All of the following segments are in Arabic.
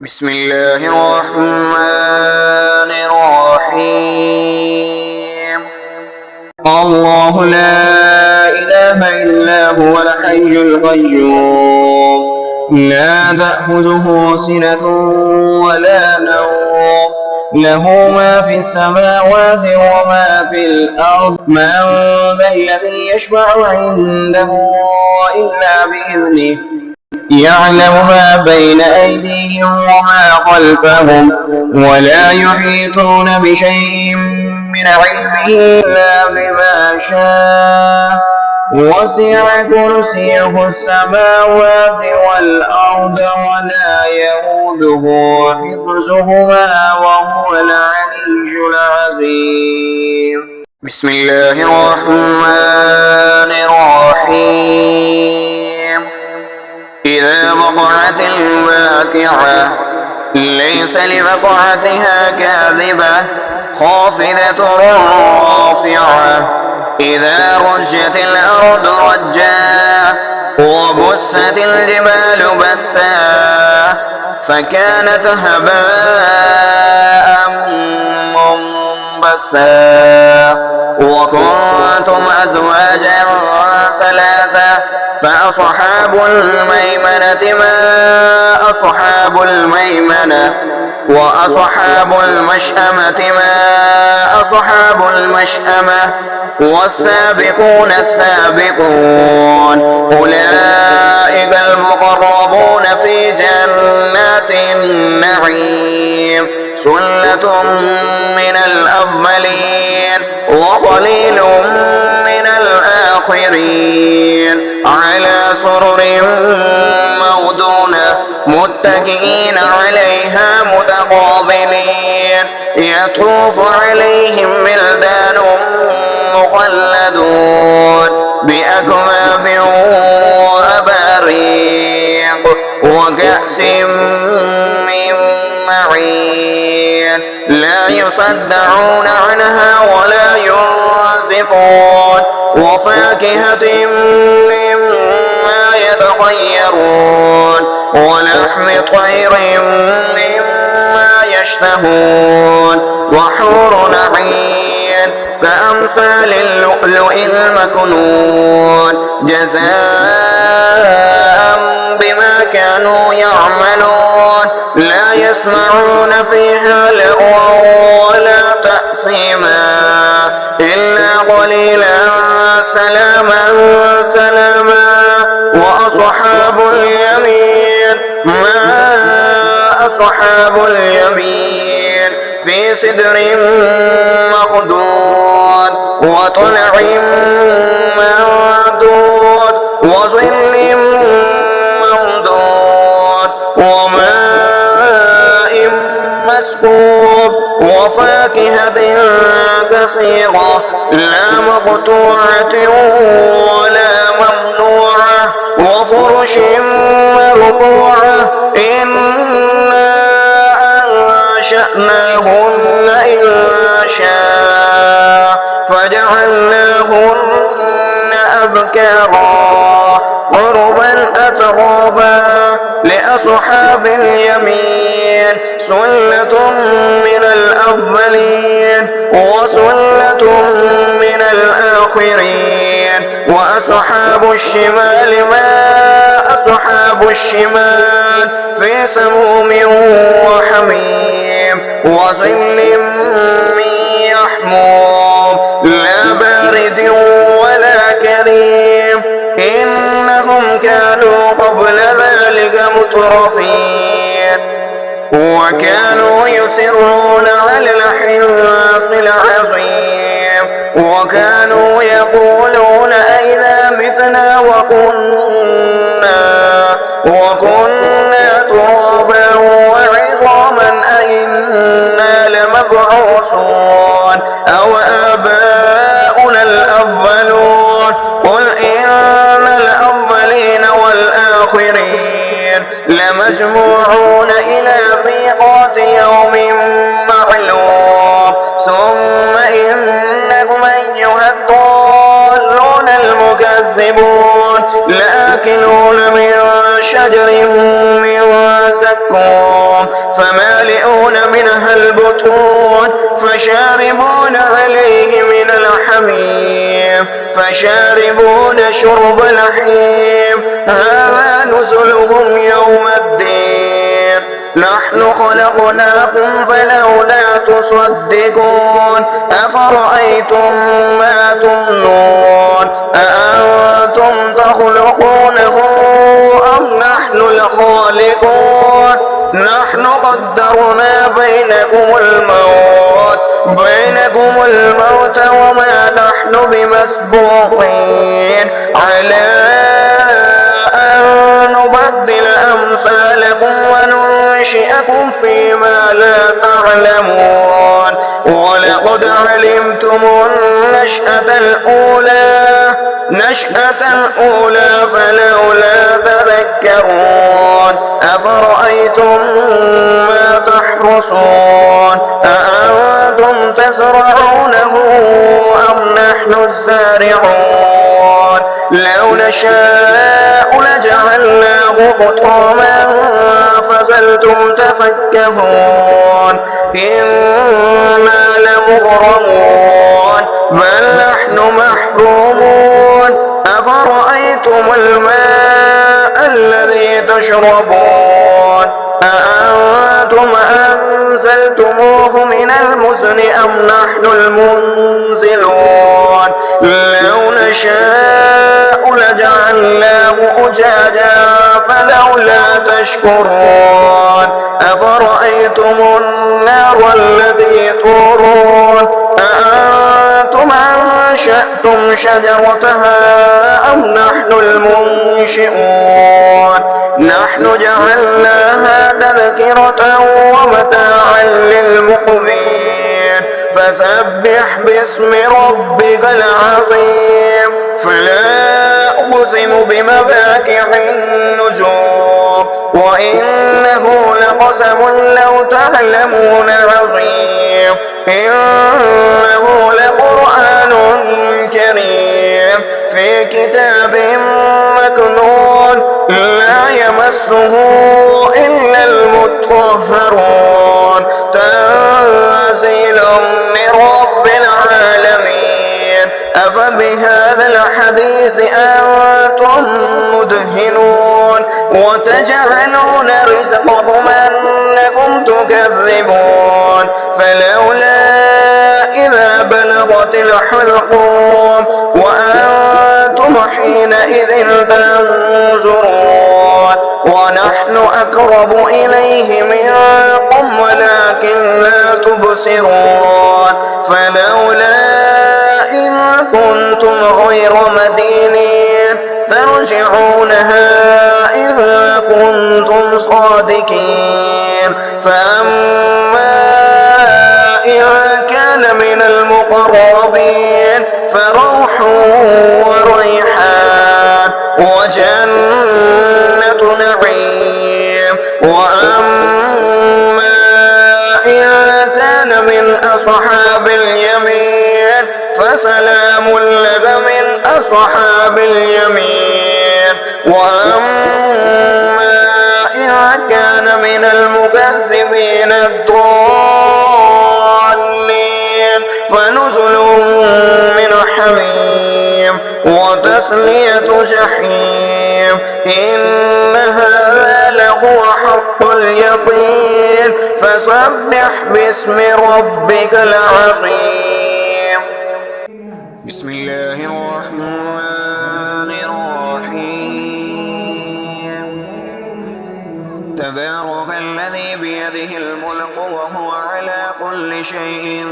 بسم الله الرحمن الرحيم. الله لا إله إلا هو الحي القيوم لا تأخذه سنة ولا نوم له ما في السماوات وما في الأرض من ذا الذي يشفع عنده إلا بإذنه يعلم ما بين أيديهم وما خلفهم ولا يحيطون بشيء من علمه إلا بما شاء وسع كرسيه السماوات والأرض ولا يئوده حفظهما وهو العلي العظيم. بسم الله الرحمن الرحيم. إذا وقعت الواقعة ليس لوقعتها كاذبة خافضة رافعة إذا رجت الأرض رجا وبست الجبال بسا فكانت هباء منبثا وكنتم أزواجا ثلاثة فأصحاب الميمنة ما أصحاب الميمنة وأصحاب المشأمة ما أصحاب المشأمة والسابقون السابقون أولئك المقربون في جنات النعيم ثلة من الأولين وقليل من الآخرين على سرر موضونة متكئين عليها متقابلين يطوف عليهم ولدان مخلدون بأكواب وأباريق وكأس من معين لا يصدعون عنها ولا ينزفون وفاكهة مما يتخيرون ولحم طير مما يشتهون وحور عين كأمثال اللؤلؤ المكنون جزاء بما كانوا يعملون لا يسمعون فيها لغوا ولا تأثيما إلا قليلا سلاما سلاما وأصحاب اليمين ما أصحاب اليمين في سدر مخضود وطلع ممدود وظل ممدود وماء مسكوب وفاكهة كثيرة لا مقطوعة ولا ممنوعة وفرش مرفوعة إنا أنشأناهن إنشاء فجعلناهن أبكارا عربا أترابا لأصحاب اليمين سلة من الأولين وسلة من الآخرين وأصحاب الشمال ما أصحاب الشمال في سموم وحميم وظل من يحموم لا بارد ولا كريم إنهم كانوا قبل ذلك مترفين وكانوا يسرون على الحنص العظيم وكانوا يقولون أئذا متنا وكنا ترابا وعظاما أئنا لمبعوثون أو آباؤنا الأولون قل إن الأولين والآخرين لمجموعون إلى ميقات يوم معلوم ثم إنكم أيها الضالون المكذبون لآكلون من شجر من زقوم فمالئون منها البطون فشاربون عليه من الحميم فشاربون شرب الحميم هذا نزلهم يوم الدين نحن خلقناكم فلولا تصدقون أفرأيتم ما تمنون أأنتم تخلقونه أم نحن الخالقون نحن قدرنا بينكم الموت وما نحن بمسبوقين على أن نبدل أمثالكم وننشئكم فيما لا تعلمون ولقد علمتم النشأة الأولى فلولا تذكرون أفرأيتم ما تحرثون أأنتم تزرعونه أم نحن الزارعون لو نشاء لجعلناه حطاما فظلتم تفكهون إنا لمغرمون بل نحن محرومون أفرأيتم الماء الذي تشربون أأنتم أنزلتموه من المزن أم نحن المنزلون لو نشاء لجعلناه أجاجا فلولا تشكرون أفرأيتم النار التي تورون أأنتم أنشأتم شجرتها أم نحن المنشئون نحن جعلناها تذكرة ومتاعا للمقوين فسبح باسم ربك العظيم فلا أقسم بمواقع النجوم وإنه لقسم لو تعلمون عظيم إنه لقرآن كريم في كتاب مكنون لا يمسه إلا المطهرون تنزيل من رب العالمين أفبهذا الحديث أنتم مدهنون وتجعلون رزقكم أنكم تكذبون فلولا إذا بلغت الحلقوم وأنتم حينئذ تنظرون ونحن أقرب إليه منكم ولكن لا تبصرون فلولا إن كنتم غير مدينين ترجعونها إن كنتم صادقين فأما إن كان من المقربين فروح وريحان وجنة نعيم وأما إن كان من أصحاب اليمين فسلام لك من أصحاب اليمين وأما إن كان من المكذبين الضالين فنزل من حميم وتسلية جحيم إن هذا لهو حق اليقين فسبح باسم ربك العظيم بسم الله الرحمن الرحيم تبارك الذي بيده الملك وهو على كل شيء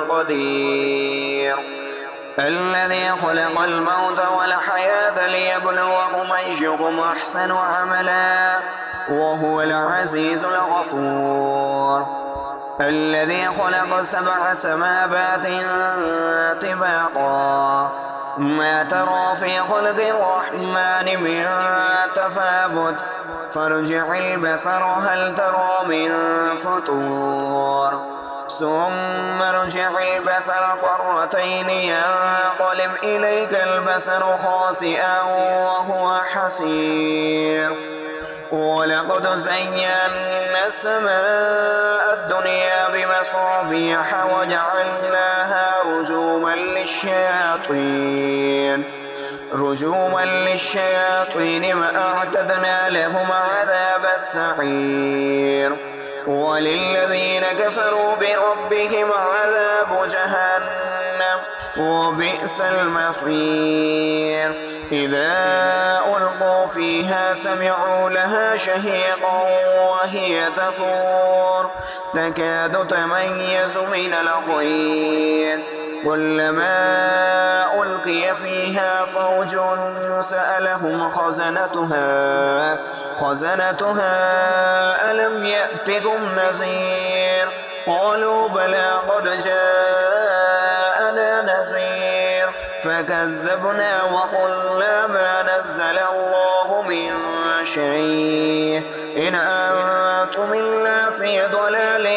قدير الذي خلق الموت والحياة ليبلوكم أيكم أحسن عملا وهو العزيز الغفور الذي خلق 7 سماوات طباقا ما ترى في خلق الرحمن من تفاوت فارجع البصر هل ترى من فطور ثم ارجع البصر قرتين ينقلب إليك البصر خاسئا وهو حسير ولقد زينا السماء الدنيا بمصابيح وجعلناها رجوما للشياطين وأعتدنا لهم عذاب السعير وللذين كفروا بربهم عذاب جهنم وبئس المصير إذا ألقوا فيها سمعوا لها شهيقا وهي تفور تكاد تميز من الغيظ كلما ألقي فيها فوج سألهم خزنتها ألم يأتكم نذير قالوا بلى قد جاءنا نذير فكذبنا وقلنا ما نزل الله من شيء إن أنتم إلا في ضلال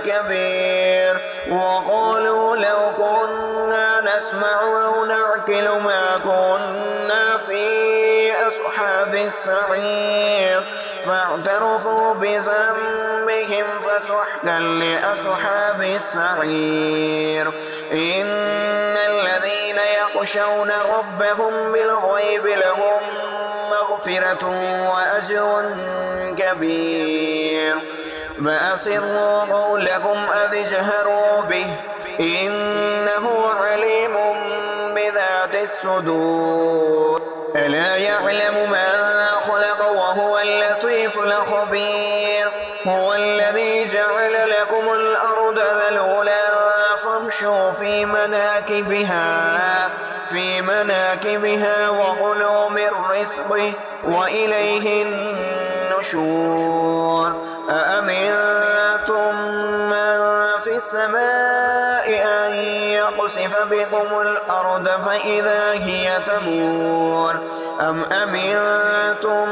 كبير وقالوا لو كنا نسمع أو نعقل ما كنا في أصحاب السعير فاعترفوا بذنبهم فسحقا لأصحاب السعير إن الذين يخشون ربهم بالغيب لهم مغفرة وأجر كبير فأسروا قولكم أو اجهروا به إنه عليم بذات الصدور ألا يعلم من خلق وهو اللطيف الخبير هو الذي جعل لكم الأرض ذلولا فامشوا في مناكبها وكلوا من رزقه وإليه النشور أأمنتم من في السماء أن يقصف بكم الأرض فإذا هي تمور أم أمنتم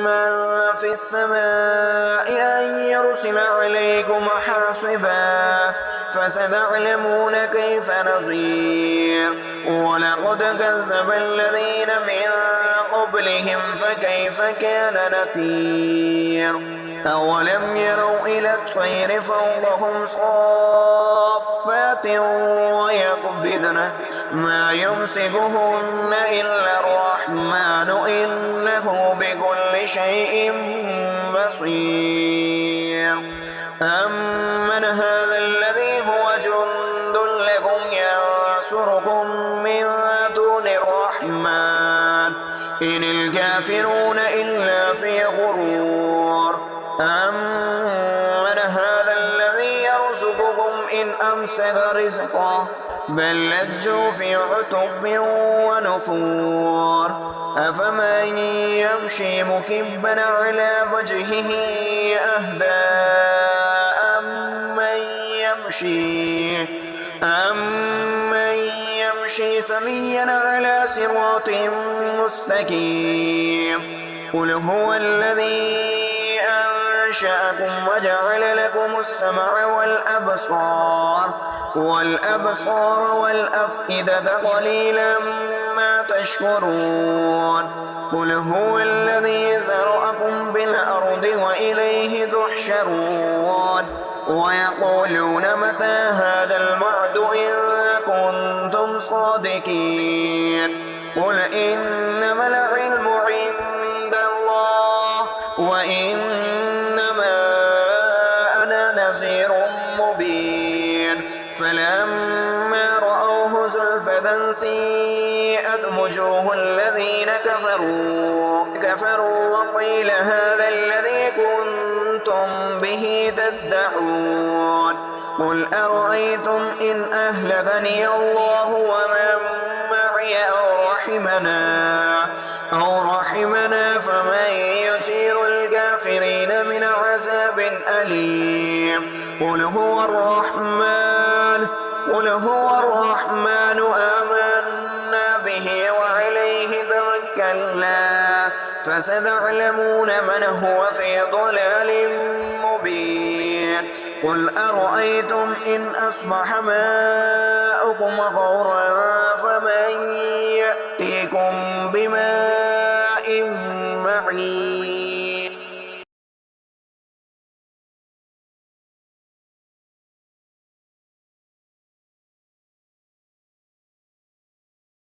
من في السماء أن يرسل عليكم حاصبا فستعلمون كيف نذير ولقد كذب الذين من قبلهم فكيف كان نكير أولم يروا إلى الطير فوقهم صافات ويقبضن ما يمسكهن إلا الرحمن إنه بكل شيء بصير أمن هذا الذي هو جند لكم ينصركم من دون الرحمن إن الكافرون إلا في غرور أمن هذا الذي يرزقكم إن أمسك رزقه بل لجوا في عتب ونفور أفمن يمشي مكبا على وجهه أهدى أمن يمشي سويا على صراط مستقيم قل هو الذي أنشأكم وجعل لكم السمع والأبصار والأفئدة قليلا ما تشكرون قل هو الذي ذرأكم في الأرض وإليه تحشرون ويقولون متى هذا الوعد إن كنتم صادقين قل إنما العلم عند الله وإنما أنا نذير مبين فلما رأوه زلفة سيئت وجوه الذين كفروا وقيل هذا الذي كنتم به تدعون قل أرأيتم إن أهلكني الله ومن معي أو رحمنا فمن يجير الكافرين من عذاب أليم قل هو الرحمن آمنا به وعليه توكلنا فستعلمون من هو في ضلال مبين قل أرأيتم إن أصبح ماؤكم غورا فمن يأتيكم بماء